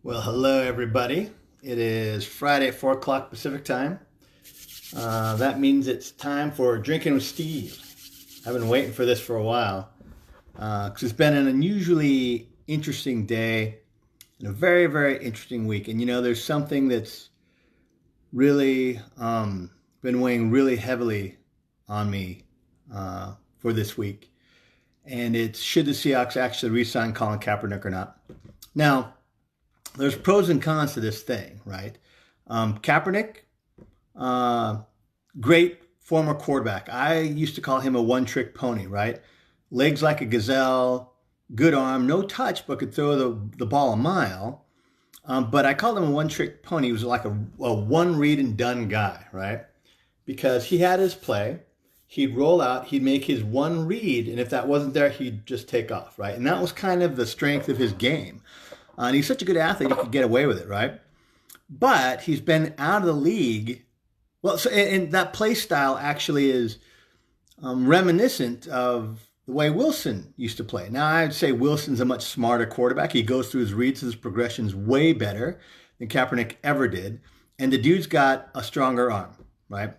Well, hello everybody. It is Friday at 4 o'clock Pacific time. That means it's time for Drinking with Steve. I've been waiting for this for a while because it's been an unusually interesting day and a very, very interesting week. And there's something that's really been weighing really heavily on me for this week. And it's should the Seahawks actually re-sign Colin Kaepernick or not? Now, there's pros and cons to this thing, right? Kaepernick, great former quarterback. I used to call him a one-trick pony, right? Legs like a gazelle, good arm, no touch, but could throw the ball a mile. But I called him a one-trick pony. He was like a one-read-and-done guy, right? Because he had his play. He'd roll out, he'd make his one read, and if that wasn't there, he'd just take off, right? And that was kind of the strength of his game. And he's such a good athlete, he could get away with it, right? But he's been out of the league. Well, so and that play style actually is reminiscent of the way Wilson used to play. Now, I'd say Wilson's a much smarter quarterback. He goes through his reads, his progressions way better than Kaepernick ever did. And the dude's got a stronger arm, right?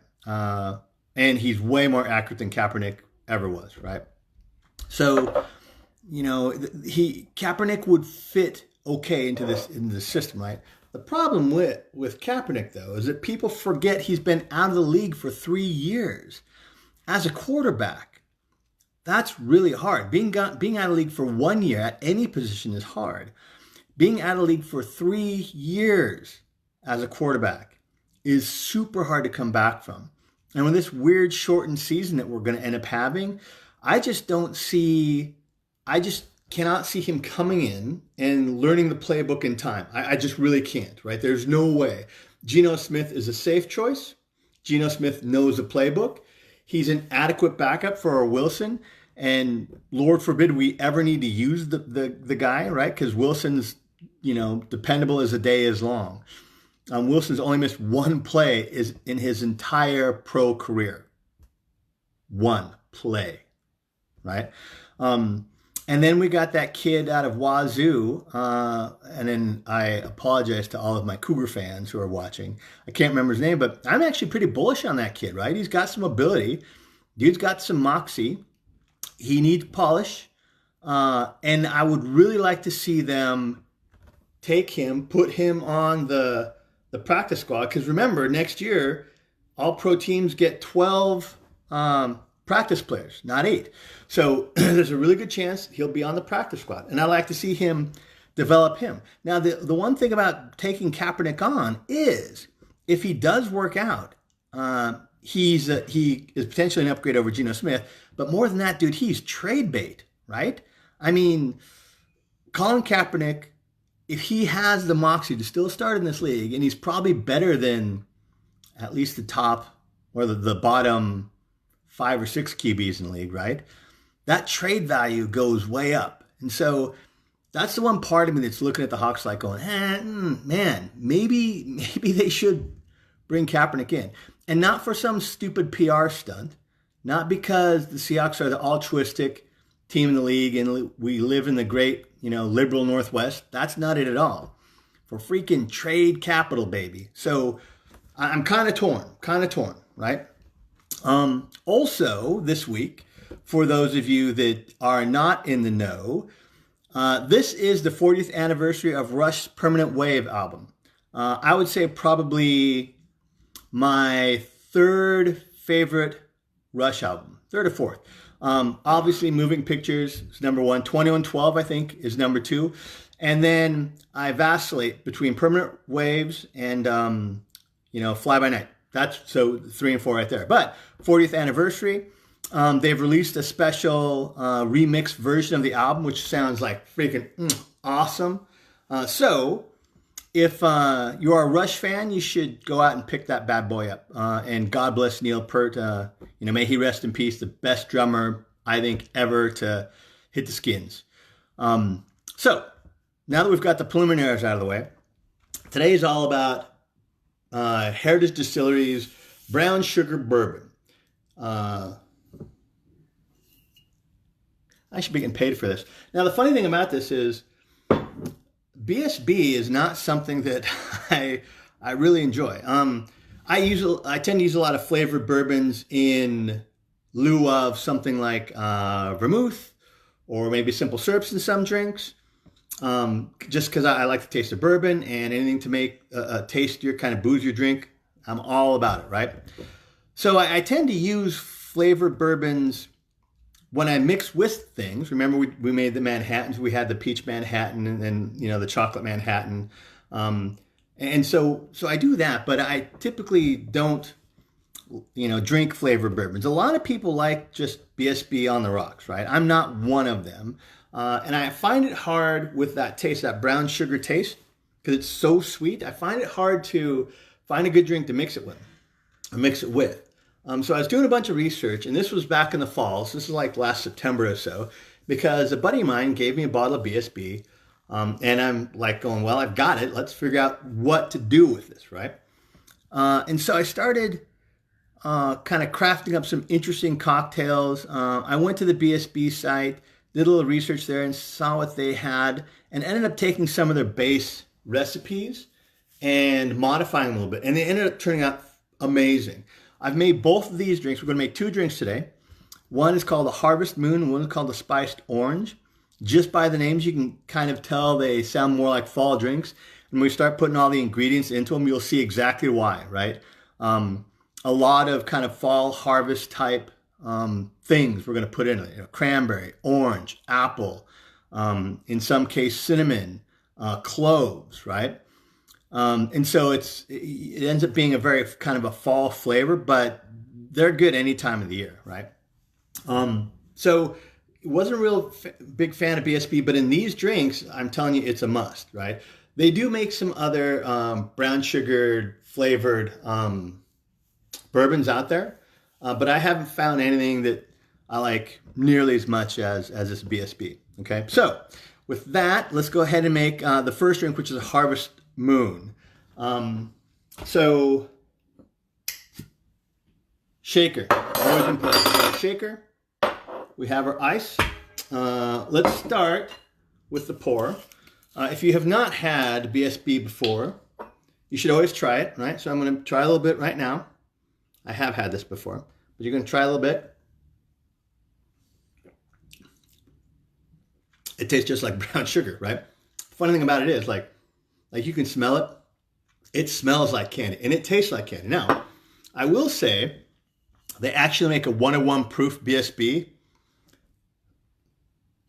And he's way more accurate than Kaepernick ever was, right? So, Kaepernick would fit okay into the system, right? The problem with Kaepernick, though, is that people forget he's been out of the league for 3 years. As a quarterback, that's really hard. Being out of the league for 1 year at any position is hard. Being out of the league for 3 years as a quarterback is super hard to come back from. And with this weird shortened season that we're going to end up having, I just cannot see him coming in and learning the playbook in time. I just really can't, right? There's no way. Geno Smith is a safe choice. Geno Smith knows the playbook. He's an adequate backup for Wilson. And Lord forbid we ever need to use the guy, right? Because Wilson's, dependable as the day is long. Wilson's only missed one play is in his entire pro career. One play, right? And then we got that kid out of Wazoo. And then I apologize to all of my Cougar fans who are watching. I can't remember his name, but I'm actually pretty bullish on that kid, right? He's got some ability. Dude's got some moxie. He needs polish. And I would really like to see them take him, put him on the practice squad. Because remember, next year, all pro teams get 12 practice players, not 8. So there's a really good chance he'll be on the practice squad. And I'd like to see him develop him. Now, the one thing about taking Kaepernick on is if he does work out, he is potentially an upgrade over Geno Smith. But more than that, dude, he's trade bait, right? I mean, Colin Kaepernick, if he has the moxie to still start in this league, and he's probably better than at least the top or the bottom 5 or 6 QBs in the league, right? That trade value goes way up. And so that's the one part of me that's looking at the Hawks like going, man, maybe they should bring Kaepernick in. And not for some stupid PR stunt, not because the Seahawks are the altruistic team in the league and we live in the great, liberal Northwest. That's not it at all. For freaking trade capital, baby. So I'm kind of torn, right? Also, this week, for those of you that are not in the know, this is the 40th anniversary of Rush's Permanent Wave album. I would say probably my third favorite Rush album, third or fourth. Obviously, Moving Pictures is number 1. 2112, I think, is number 2. And then I vacillate between Permanent Waves and, Fly By Night. That's so 3 and 4 right there. But 40th anniversary, they've released a special remixed version of the album, which sounds like freaking awesome. So if you are a Rush fan, you should go out and pick that bad boy up. And God bless Neil Peart. May he rest in peace. The best drummer, I think, ever to hit the Skins. So now that we've got the preliminaries out of the way, today is all about Heritage Distillery's Brown Sugar Bourbon. I should be getting paid for this. Now, the funny thing about this is BSB is not something that I really enjoy. I tend to use a lot of flavored bourbons in lieu of something like vermouth or maybe simple syrups in some drinks. Just because I like the taste of bourbon, and anything to make a tastier, kind of boozier drink, I'm all about it, right? So I tend to use flavored bourbons when I mix with things. Remember, we made the Manhattans. We had the peach Manhattan and the chocolate Manhattan. And so I do that, but I typically don't, drink flavored bourbons. A lot of people like just BSB on the rocks, right? I'm not one of them. And I find it hard with that taste, that brown sugar taste, because it's so sweet. I find it hard to find a good drink to mix it with. So I was doing a bunch of research, and this was back in the fall. So this is like last September or so, because a buddy of mine gave me a bottle of BSB, and I'm like going, well, I've got it. Let's figure out what to do with this, right? And so I started kind of crafting up some interesting cocktails. I went to the BSB site, did a little research there, and saw what they had, and ended up taking some of their base recipes and modifying them a little bit. And they ended up turning out amazing. I've made both of these drinks. We're going to make two drinks today. One is called the Harvest Moon, and one is called the Spiced Orange. Just by the names, you can kind of tell they sound more like fall drinks. And when we start putting all the ingredients into them, you'll see exactly why, right? A lot of kind of fall harvest type things we're going to put in it. Cranberry, orange, apple, in some case cinnamon, cloves, right? And so it ends up being a very kind of a fall flavor, but they're good any time of the year, right? So it wasn't a real big fan of BSB, but in these drinks, I'm telling you, it's a must, right? They do make some other brown sugar flavored bourbons out there, but I haven't found anything that I like nearly as much as this BSB, okay? So with that, let's go ahead and make the first drink, which is a Harvest Moon. So shaker, always important. So shaker, we have our ice. Let's start with the pour. If you have not had BSB before, you should always try it, right? So I'm going to try a little bit right now. I have had this before, but you're going to try a little bit. It tastes just like brown sugar, right? Funny thing about it is, like you can smell it. It smells like candy, and it tastes like candy. Now, I will say they actually make a 101 proof BSB.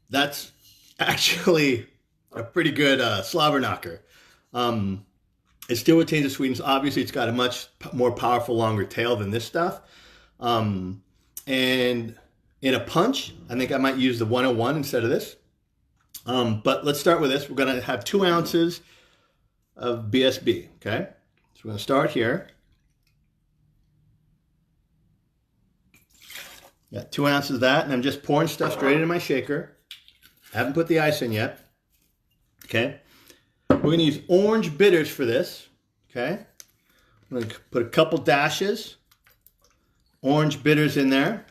That's actually a pretty good slobber knocker. It still retains the sweetness. Obviously, it's got a much more powerful, longer tail than this stuff. And in a punch, I think I might use the 101 instead of this. But let's start with this. We're going to have 2 ounces of BSB, okay? So we're going to start here. Got 2 ounces of that, and I'm just pouring stuff straight into my shaker. I haven't put the ice in yet, okay? We're going to use orange bitters for this, okay? I'm going to put a couple dashes, orange bitters in there.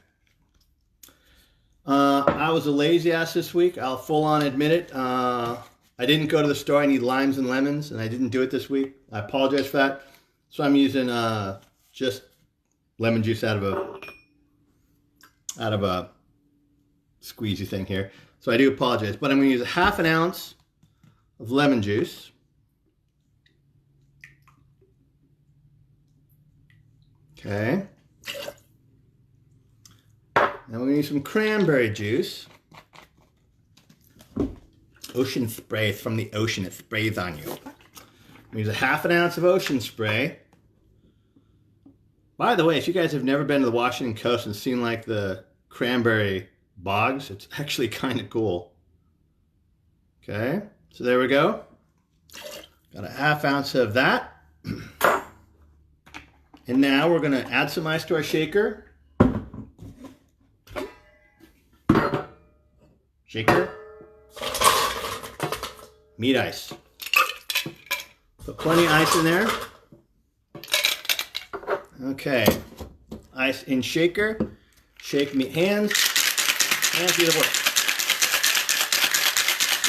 I was a lazy ass this week. I'll full on admit it. I didn't go to the store. I need limes and lemons, and I didn't do it this week. I apologize for that. So I'm using just lemon juice out of a squeezy thing here. So I do apologize, but I'm going to use a half an ounce of lemon juice. Okay. Now we're going to use some cranberry juice. Ocean spray. It's from the ocean. It sprays on you. We use a half an ounce of ocean spray. By the way, if you guys have never been to the Washington coast and seen like the cranberry bogs, it's actually kind of cool. Okay, so there we go. Got a half ounce of that. And now we're going to add some ice to our shaker. Shaker. Meat ice. Put plenty of ice in there. Okay. Ice in shaker. Shake meat hands. And do the work.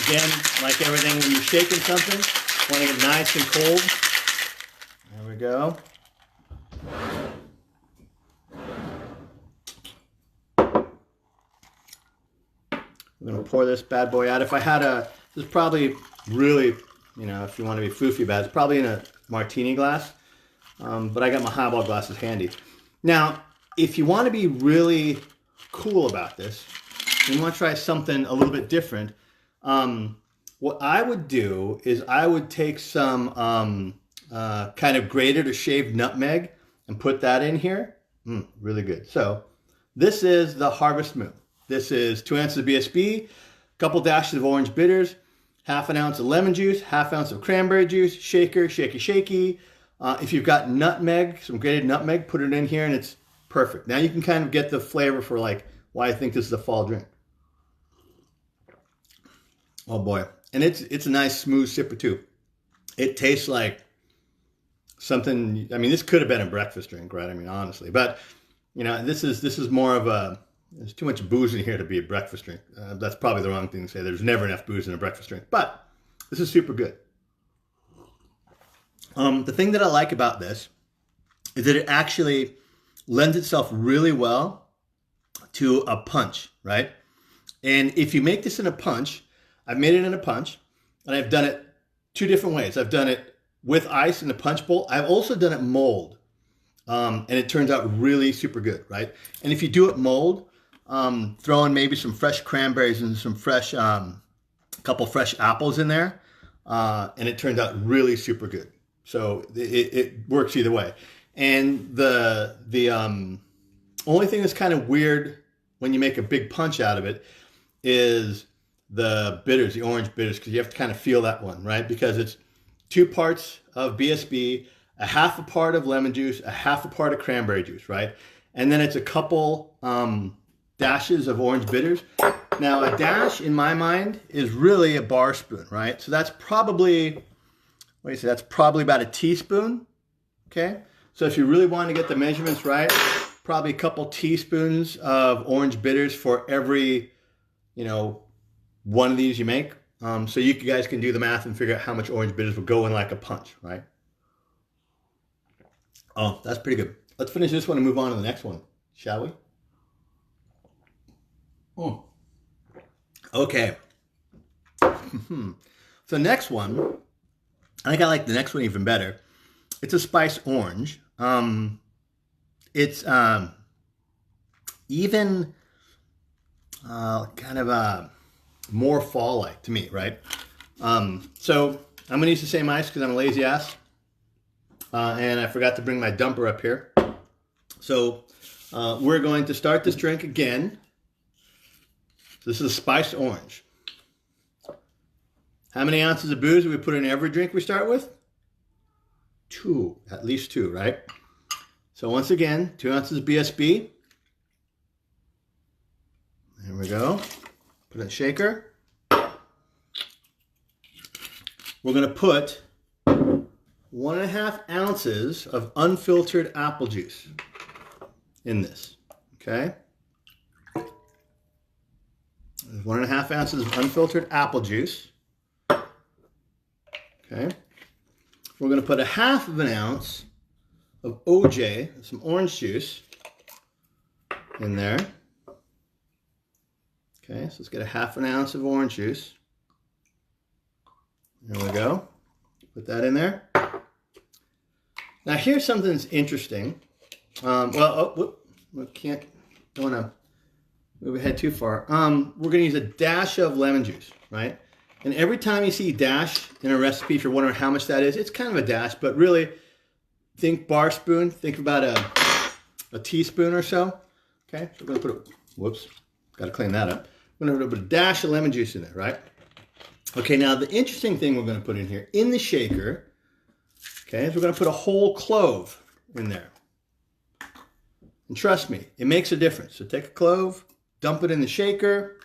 Again, like everything, when you're shaking something, you want to get nice and cold. There we go. I'm going to pour this bad boy out. If I had this is probably really, if you want to be foofy about it, it's probably in a martini glass. But I got my highball glasses handy. Now, if you want to be really cool about this, you want to try something a little bit different, what I would do is I would take some kind of grated or shaved nutmeg and put that in here. Really good. So this is the Harvest Moon. This is 2 ounces of BSB, a couple dashes of orange bitters, half an ounce of lemon juice, half ounce of cranberry juice, shaker, shaky, shaky. If you've got nutmeg, some grated nutmeg, put it in here and it's perfect. Now you can kind of get the flavor for like why I think this is a fall drink. Oh boy. And it's a nice smooth sipper too. It tastes like something, I mean, this could have been a breakfast drink, right? I mean, honestly, but this is more of a, there's too much booze in here to be a breakfast drink. That's probably the wrong thing to say. There's never enough booze in a breakfast drink, but this is super good. The thing that I like about this is that it actually lends itself really well to a punch, right? And if you make this in a punch, I've made it in a punch, and I've done it 2 different ways. I've done it with ice in a punch bowl. I've also done it mold, and it turns out really super good, right? And if you do it mold, throw in maybe some fresh cranberries and some fresh, couple fresh apples in there, and it turns out really super good. So it works either way. And the only thing that's kind of weird when you make a big punch out of it is the bitters, the orange bitters, because you have to kind of feel that one, right? Because it's 2 parts of BSB, a half a part of lemon juice, a half a part of cranberry juice, right? And then it's a couple dashes of orange bitters. Now, a dash, in my mind, is really a bar spoon, right? So that's probably, what do you say? That's probably about a teaspoon, okay? So if you really want to get the measurements right, probably a couple teaspoons of orange bitters for every, one of these you make. So you guys can do the math and figure out how much orange bitters will go in like a punch, right? Oh, that's pretty good. Let's finish this one and move on to the next one, shall we? Oh. Okay. So next one, I think I like the next one even better. It's a spice orange. It's even kind of more fall-like to me, right? So I'm gonna use the same ice because I'm a lazy ass, and I forgot to bring my dumper up here. So we're going to start this drink again. This is a spiced orange. How many ounces of booze do we put in every drink we start with? 2, at least 2, right? So once again, 2 ounces of BSB. There we go. Put in a shaker. We're going to put 1.5 ounces of unfiltered apple juice in this, okay? 1.5 ounces of unfiltered apple juice. Okay. We're going to put 1/2 ounce of OJ, some orange juice, in there. Okay, so let's get 1/2 ounce of orange juice. There we go. Put that in there. Now here's something that's interesting. We don't want to move ahead too far. We're going to use a dash of lemon juice, right? And every time you see dash in a recipe, if you're wondering how much that is, it's kind of a dash, but really think bar spoon. Think about a teaspoon or so. Okay, so we're going to put whoops, got to clean that up. We're going to put a dash of lemon juice in there, right? Okay, now the interesting thing we're going to put in here, in the shaker, okay, is we're going to put a whole clove in there. And trust me, it makes a difference. So take a clove, dump it in the shaker.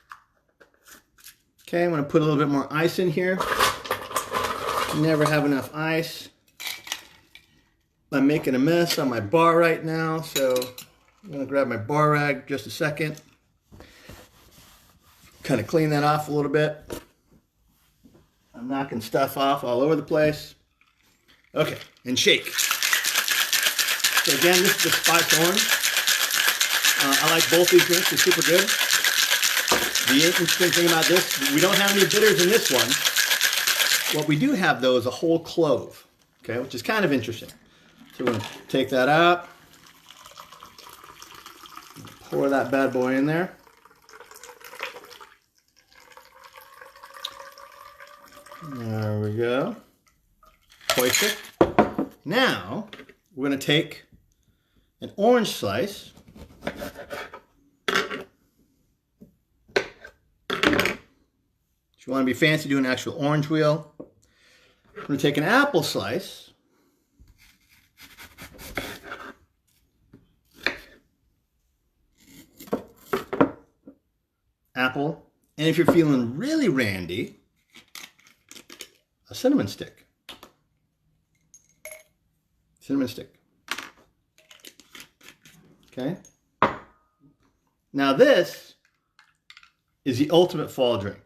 Okay, I'm going to put a little bit more ice in here. Never have enough ice. I'm making a mess on my bar right now, so I'm going to grab my bar rag just a second. Kind of clean that off a little bit. I'm knocking stuff off all over the place. Okay, and shake. So again, this is the spiced orange. I like both these drinks, they're super good. The interesting thing about this, we don't have any bitters in this one. What we do have though is a whole clove, okay, which is kind of interesting. So we're gonna take that out. Pour that bad boy in there. There we go. Hoist it. Now, we're going to take an orange slice. If you want to be fancy, do an actual orange wheel. We're going to take an apple slice. Apple. And if you're feeling really randy, a cinnamon stick. Cinnamon stick. Okay. Now this is the ultimate fall drink.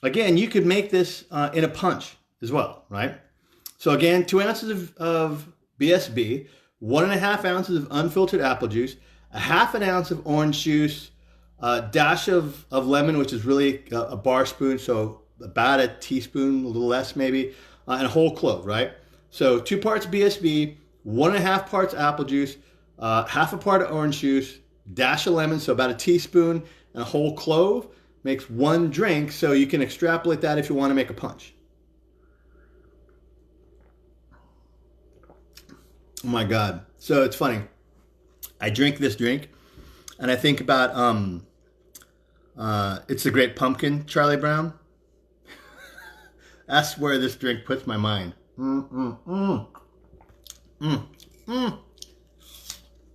Again, you could make this in a punch as well, right? So again, 2 ounces of BSB, 1.5 ounces of unfiltered apple juice, a half an ounce of orange juice, a dash of lemon, which is really a bar spoon, so about a teaspoon, a little less maybe, and a whole clove, right? So 2 parts BSB, 1.5 parts apple juice, half a part of orange juice, dash of lemon, so about a teaspoon, and a whole clove makes 1 drink, so you can extrapolate that if you want to make a punch. Oh my God. So it's funny. I drink this drink, and I think about, It's the Great Pumpkin, Charlie Brown. That's where this drink puts my mind.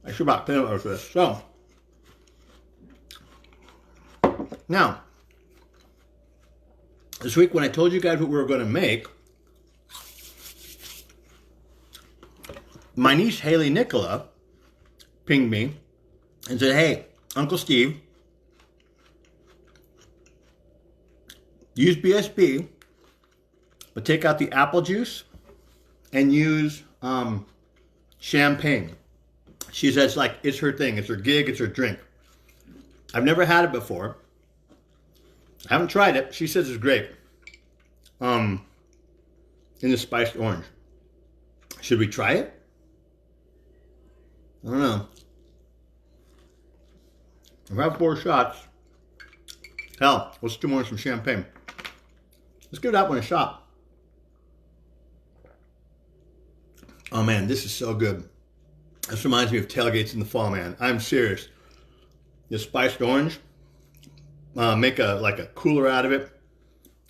I should about peanut butter for this. So, now, this week when I told you guys what we were going to make, my niece Haley Nicola pinged me and said, "Hey, Uncle Steve, use BSB, but take out the apple juice and use champagne." She says, like, it's her thing, it's her gig, it's her drink. I've never had it before. I haven't tried it. She says it's great. In the spiced orange. Should we try it? I don't know. I've had 4 shots. Hell, let's do more some champagne. Let's give that one a shot. Oh man, this is so good. This reminds me of tailgates in the fall, man. I'm serious. The spiced orange, make a cooler out of it.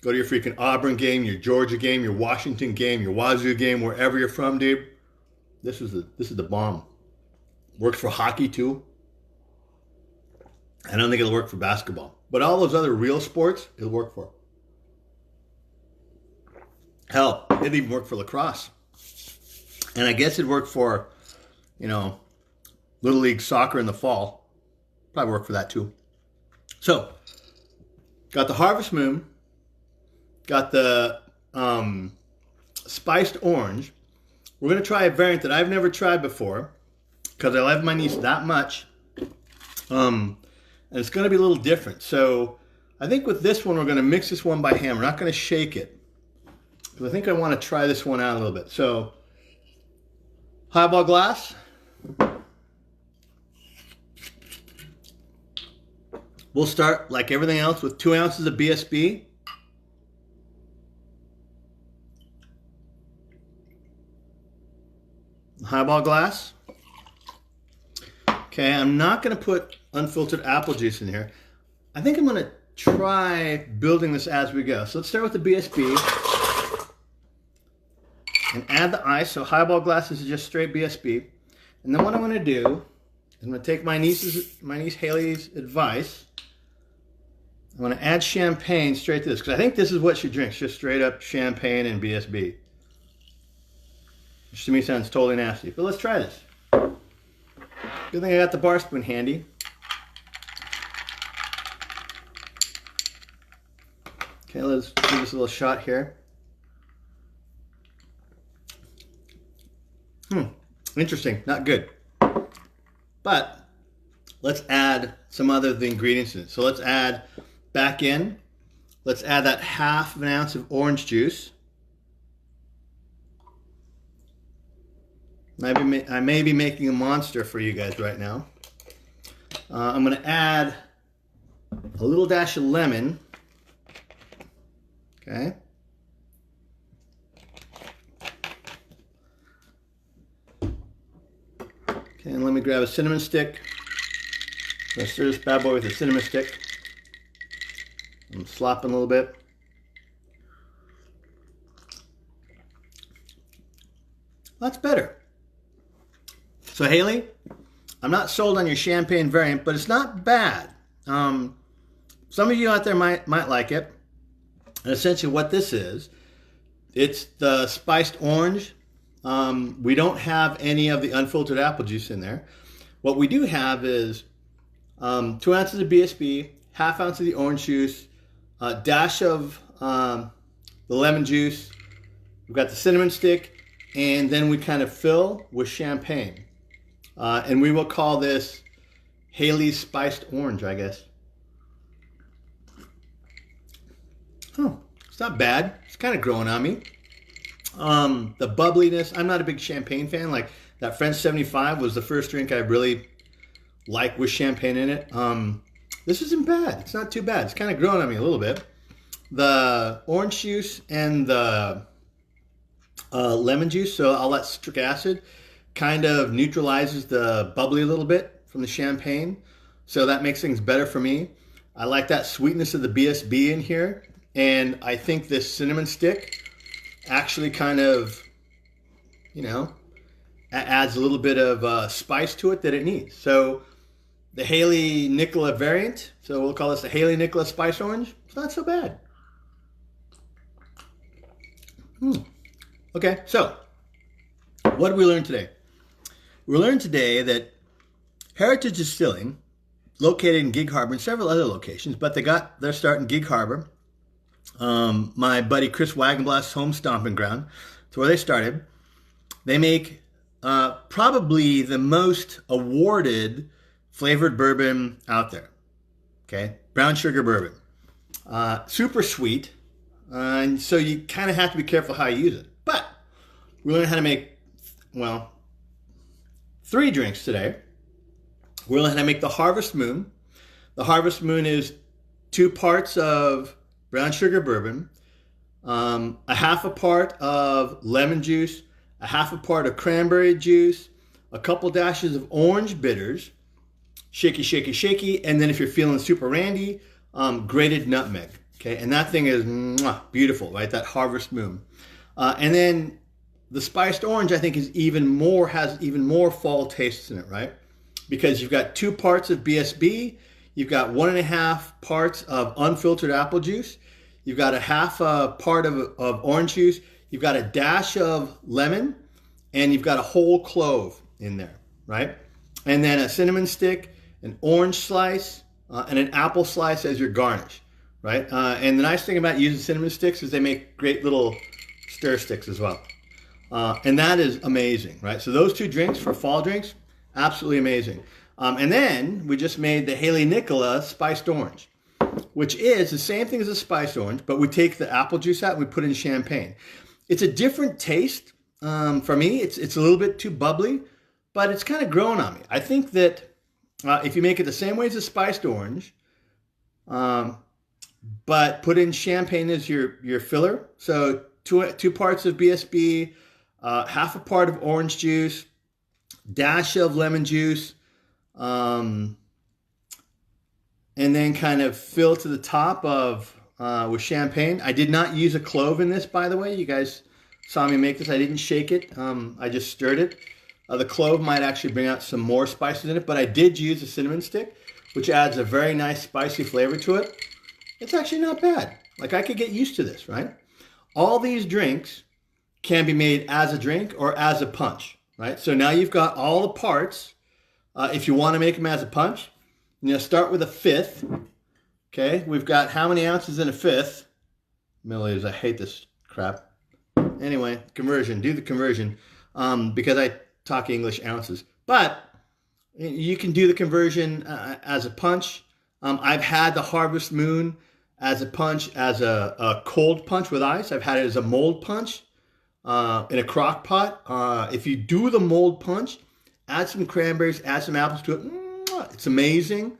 Go to your freaking Auburn game, your Georgia game, your Washington game, your Wazoo game, wherever you're from, dude. This is the bomb. Works for hockey too. I don't think it'll work for basketball, but all those other real sports, it'll work for. Hell, it'd even work for lacrosse. And I guess it'd work for, Little League soccer in the fall. Probably work for that too. So, got the Harvest Moon, got the spiced orange. We're going to try a variant that I've never tried before because I love my niece that much. And it's going to be a little different. So, I think with this one, we're going to mix this one by hand. We're not going to shake it. Because I think I want to try this one out a little bit. So, highball glass. We'll start, like everything else, with 2 ounces of BSB. Highball glass. Okay, I'm not going to put unfiltered apple juice in here. I think I'm going to try building this as we go. So let's start with the BSB. And add the ice. So highball glasses is just straight BSB. And then what I'm going to do is I'm going to take my niece Haley's advice. I'm going to add champagne straight to this because I think this is what she drinks, just straight up champagne and BSB. Which to me sounds totally nasty, but let's try this. Good thing I got the bar spoon handy. Okay, let's give this a little shot here. Interesting. Not good. But let's add some other the ingredients in it. So let's add back in. Let's add that 1/2 ounce of orange juice. I may be making a monster for you guys right now. I'm going to add a little dash of lemon. Okay. Okay, and let me grab a cinnamon stick. I'm going to stir this bad boy with a cinnamon stick. I'm slopping a little bit. That's better. So Haley, I'm not sold on your champagne variant, but it's not bad. Some of you out there might like it. And essentially what this is, it's the spiced orange. We don't have any of the unfiltered apple juice in there. What we do have is 2 ounces of BSB, 1/2 ounce of the orange juice, a dash of the lemon juice. We've got the cinnamon stick, and then we kind of fill with champagne. And we will call this Haley's Spiced Orange, I guess. It's not bad. It's kind of growing on me. The bubbliness, I'm not a big champagne fan. Like that French 75 was the first drink I really liked with champagne in it. This isn't bad. It's not too bad. It's kind of growing on me a little bit. The orange juice and the lemon juice, so all that citric acid, kind of neutralizes the bubbly a little bit from the champagne. So that makes things better for me. I like that sweetness of the BSB in here. And I think this cinnamon stick actually kind of, you know, adds a little bit of spice to it that it needs. So the Haley Nicola variant, so we'll call this the Haley Nicola Spice Orange. It's not so bad. Okay, so what did we learn today? We learned today that Heritage Distilling, located in Gig Harbor and several other locations, but they got their start in Gig Harbor. My buddy Chris Wagenblast's home stomping ground. It's where they started. They make probably the most awarded flavored bourbon out there. Okay, Brown Sugar Bourbon. Super sweet, and so you kind of have to be careful how you use it. But we learned how to make, well, 3 drinks today. We learned how to make the Harvest Moon. The Harvest Moon is 2 parts of brown sugar bourbon, a 1/2 part of lemon juice, a 1/2 part of cranberry juice, a couple dashes of orange bitters, shaky, shaky, shaky, and then if you're feeling super randy, grated nutmeg. Okay, and that thing is beautiful, right? That Harvest Moon. And then the spiced orange, I think, has even more fall tastes in it, right? Because you've got 2 parts of BSB, you've got 1.5 parts of unfiltered apple juice, you've got a 1/2 part of orange juice, you've got a dash of lemon, and you've got a whole clove in there, right? And then a cinnamon stick, an orange slice, and an apple slice as your garnish, right? And the nice thing about using cinnamon sticks is they make great little stir sticks as well. And that is amazing, right? So those 2 drinks for fall drinks, absolutely amazing. And then we just made the Haley Nicola Spiced Orange, which is the same thing as a spiced orange, but we take the apple juice out and we put in champagne. It's a different taste. For me, it's a little bit too bubbly, but it's kind of growing on me. I think that if you make it the same way as a spiced orange, but put in champagne as your filler, so 2 parts of BSB, 1/2 part of orange juice, dash of lemon juice, and then kind of fill to the top of with champagne. I did not use a clove in this, by the way. You guys saw me make this. I didn't shake it. I just stirred it. The clove might actually bring out some more spices in it, but I did use a cinnamon stick, which adds a very nice spicy flavor to it. It's actually not bad. Like, I could get used to this, right? All these drinks can be made as a drink or as a punch, right? So now you've got all the parts. If you want to make them as a punch, start with a 1/5. Okay, we've got how many ounces in a 1/5? Milliliters. I hate this crap. Anyway, conversion. Do the conversion. because I talk English ounces. But you can do the conversion as a punch. I've had the Harvest Moon as a punch, as a cold punch with ice. I've had it as a mold punch in a crock pot. If you do the mold punch, add some cranberries, add some apples to it. It's amazing.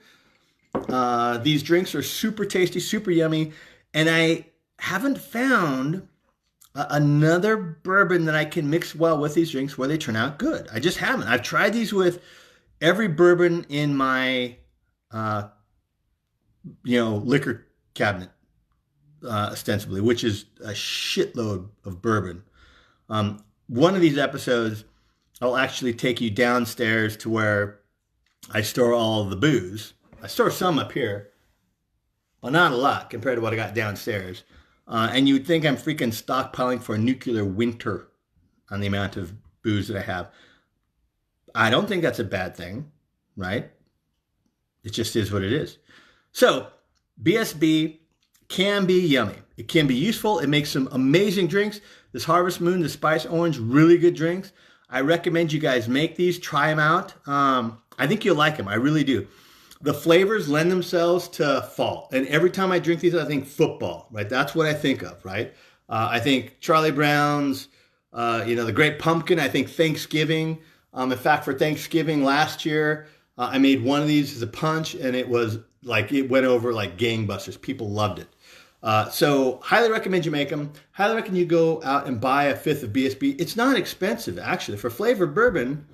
These drinks are super tasty, super yummy. And I haven't found another bourbon that I can mix well with these drinks where they turn out good. I just haven't. I've tried these with every bourbon in my, liquor cabinet, ostensibly, which is a shitload of bourbon. One of these episodes, I'll actually take you downstairs to where I store all of the booze. I store some up here, well, not a lot compared to what I got downstairs. And you would think I'm freaking stockpiling for a nuclear winter on the amount of booze that I have. I don't think that's a bad thing, right? It just is what it is. So BSB can be yummy. It can be useful. It makes some amazing drinks. This Harvest Moon, the Spice Orange, really good drinks. I recommend you guys make these, try them out. I think you'll like them. I really do. The flavors lend themselves to fall. And every time I drink these, I think football, right? That's what I think of, right? I think Charlie Brown's, the Great Pumpkin. I think Thanksgiving. In fact, for Thanksgiving last year, I made one of these as a punch, and it was like, it went over like gangbusters. People loved it. So highly recommend you make them. Highly recommend you go out and buy a fifth of BSB. It's not expensive, actually. For flavored bourbon,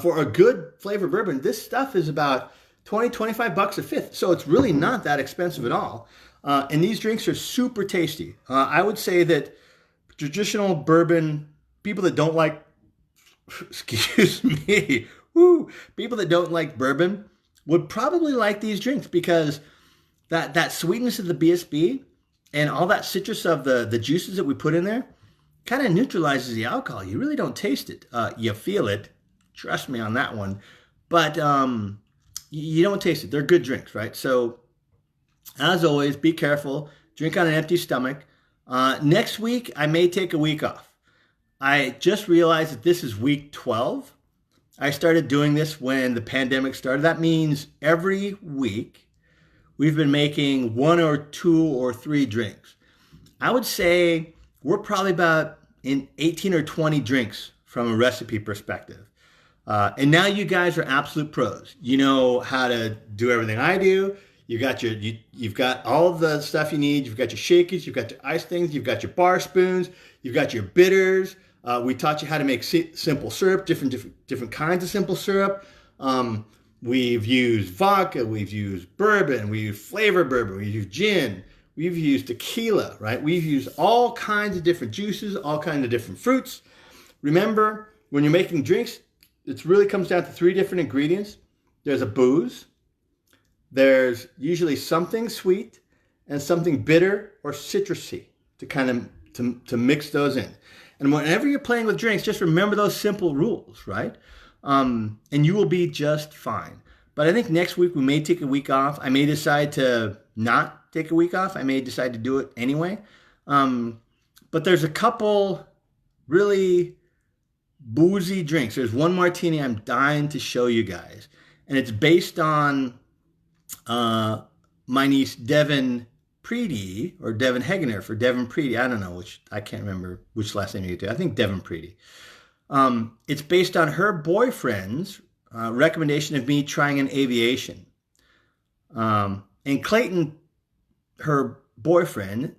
for a good flavored bourbon, this stuff is about $20-25 a fifth. So it's really not that expensive at all. And these drinks are super tasty. I would say that traditional bourbon, people that don't like, excuse me, people that don't like bourbon would probably like these drinks because that sweetness of the BSB and all that citrus of the juices that we put in there kind of neutralizes the alcohol. You really don't taste it. You feel it. Trust me on that one. But you don't taste it. They're good drinks, right? So as always, be careful. Drink on an empty stomach. Next week, I may take a week off. I just realized that this is week 12. I started doing this when the pandemic started. That means every week we've been making 1 or 2 or 3 drinks. I would say we're probably about in 18 or 20 drinks from a recipe perspective. And now you guys are absolute pros. You know how to do everything I do. You've got all of the stuff you need. You've got your shakers, you've got your ice things, you've got your bar spoons, you've got your bitters. We taught you how to make simple syrup, different kinds of simple syrup. We've used vodka, we've used bourbon, we've used flavored bourbon, we've used gin, we've used tequila, right? We've used all kinds of different juices, all kinds of different fruits. Remember, when you're making drinks, it really comes down to 3 different ingredients. There's a booze, there's usually something sweet, and something bitter or citrusy to kind of to mix those in. And whenever you're playing with drinks, just remember those simple rules, right? And you will be just fine. But I think next week we may take a week off. I may decide to not take a week off. I may decide to do it anyway. But there's a couple really boozy drinks. There's one martini I'm dying to show you guys. And it's based on my niece Devin Preedy, or Devin Hegenderfer, Devin Preedy. I don't know I can't remember which last name you do. I think Devin Preedy. It's based on her boyfriend's recommendation of me trying an aviation. And Clayton, her boyfriend,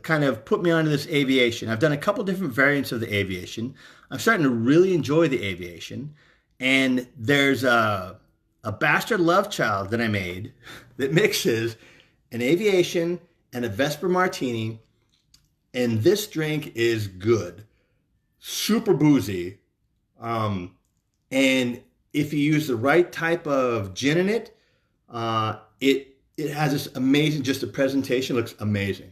kind of put me onto this aviation. I've done a couple different variants of the aviation. I'm starting to really enjoy the aviation. And there's a bastard love child that I made that mixes an aviation and a Vesper martini. And this drink is good. Super boozy. And if you use the right type of gin in it, it has this amazing, just the presentation looks amazing.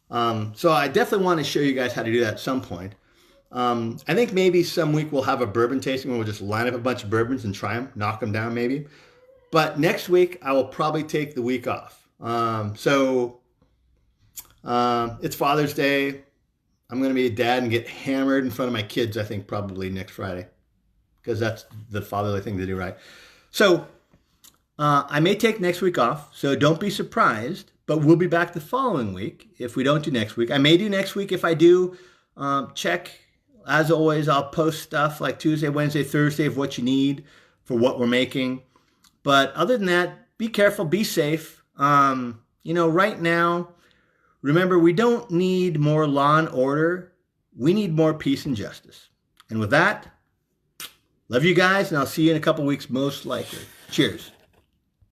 So I definitely want to show you guys how to do that at some point. I think maybe some week we'll have a bourbon tasting where we'll just line up a bunch of bourbons and try them, knock them down maybe. But next week I will probably take the week off. So it's Father's Day. I'm going to be a dad and get hammered in front of my kids, I think, probably next Friday. Because that's the fatherly thing to do, right? So I may take next week off, so don't be surprised. But we'll be back the following week if we don't do next week. I may do next week. If I do, check. As always, I'll post stuff like Tuesday, Wednesday, Thursday of what you need for what we're making. But other than that, be careful, be safe. Right now, remember, we don't need more law and order. We need more peace and justice. And with that, love you guys, and I'll see you in a couple weeks, most likely. Cheers.